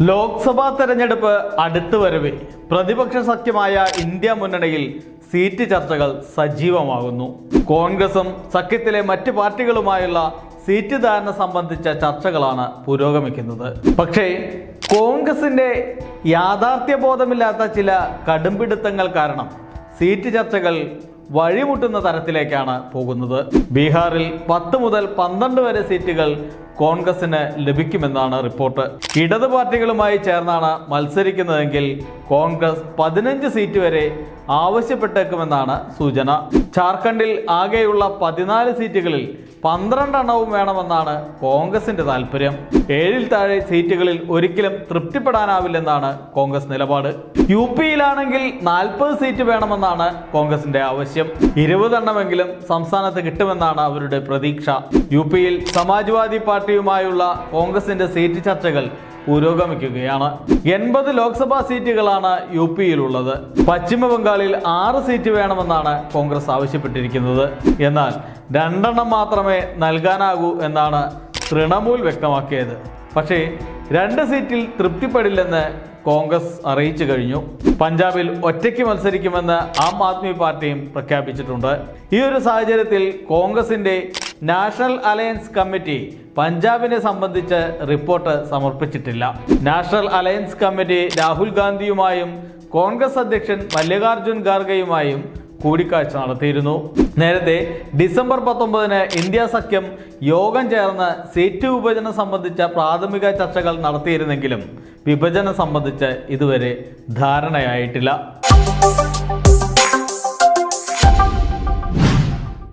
ലോക്സഭാ തെരഞ്ഞെടുപ്പ് അടുത്തു വരവെ പ്രതിപക്ഷ സഖ്യമായ ഇന്ത്യ മുന്നണിയിൽ സീറ്റ് ചർച്ചകൾ സജീവമാകുന്നു. കോൺഗ്രസും സഖ്യത്തിലെ മറ്റ് പാർട്ടികളുമായുള്ള സീറ്റ് ധാരണ സംബന്ധിച്ച ചർച്ചകളാണ് പുരോഗമിക്കുന്നത്. പക്ഷേ കോൺഗ്രസിന്റെ യാഥാർത്ഥ്യബോധമില്ലാത്ത ചില കടുംപിടുത്തങ്ങൾ കാരണം സീറ്റ് ചർച്ചകൾ വഴിമുട്ടുന്ന തരത്തിലേക്കാണ് പോകുന്നത്. ബീഹാറിൽ 10 മുതൽ 12 വരെ സീറ്റുകൾ കോൺഗ്രസിന് ലഭിക്കുമെന്നാണ് റിപ്പോർട്ട്. ഇടത് പാർട്ടികളുമായി ചേർന്നാണ് മത്സരിക്കുന്നതെങ്കിൽ കോൺഗ്രസ് 15 സീറ്റ് വരെ ആവശ്യപ്പെട്ടേക്കുമെന്നാണ് സൂചന. ജാർഖണ്ഡിൽ ആകെയുള്ള 14 സീറ്റുകളിൽ 12 എണ്ണവും വേണമെന്നാണ് കോൺഗ്രസിന്റെ താല്പര്യം. 7-ൽ താഴെ സീറ്റുകളിൽ ഒരിക്കലും തൃപ്തിപ്പെടാനാവില്ലെന്നാണ് കോൺഗ്രസ് നിലപാട്. UP-യിലാണെങ്കിൽ 40 സീറ്റ് വേണമെന്നാണ് കോൺഗ്രസിന്റെ ആവശ്യം. 20 എണ്ണമെങ്കിലും സംസ്ഥാനത്ത് കിട്ടുമെന്നാണ് അവരുടെ പ്രതീക്ഷ. UP-യിൽ സമാജ്വാദി പാർട്ടിയുമായുള്ള കോൺഗ്രസിന്റെ സീറ്റ് ചർച്ചകൾ പുരോഗമിക്കുകയാണ്. 80 ലോക്സഭാ സീറ്റുകളാണ് UP-യിലുള്ളത്. പശ്ചിമ ബംഗാളിൽ 6 സീറ്റ് വേണമെന്നാണ് കോൺഗ്രസ് ആവശ്യപ്പെട്ടിരിക്കുന്നത്. എന്നാൽ 2 എണ്ണം മാത്രമേ നൽകാനാകൂ എന്നാണ് തൃണമൂൽ വ്യക്തമാക്കിയത്. പക്ഷേ 2 സീറ്റിൽ തൃപ്തിപ്പെടില്ലെന്ന് കോൺഗ്രസ് അറിയിച്ചു കഴിഞ്ഞു. പഞ്ചാബിൽ ഒറ്റയ്ക്ക് മത്സരിക്കുമെന്ന് ആം ആദ്മി പാർട്ടിയും പ്രഖ്യാപിച്ചിട്ടുണ്ട്. ഈ ഒരു സാഹചര്യത്തിൽ കോൺഗ്രസിന്റെ നാഷണൽ അലയൻസ് കമ്മിറ്റി പഞ്ചാബിനെ സംബന്ധിച്ച് റിപ്പോർട്ട് സമർപ്പിച്ചിട്ടില്ല. നാഷണൽ അലയൻസ് കമ്മിറ്റി രാഹുൽ ഗാന്ധിയുമായും കോൺഗ്രസ് അധ്യക്ഷൻ മല്ലികാർജുൻ ഖാർഗെയുമായും കൂടിക്കാഴ്ച നടത്തിയിരുന്നു. നേരത്തെ ഡിസംബർ 19-ന് ഇന്ത്യ സഖ്യം യോഗം ചേർന്ന് സീറ്റ് വിഭജനം സംബന്ധിച്ച പ്രാഥമിക ചർച്ചകൾ നടത്തിയിരുന്നെങ്കിലും വിഭജനം സംബന്ധിച്ച് ഇതുവരെ ധാരണയായിട്ടില്ല.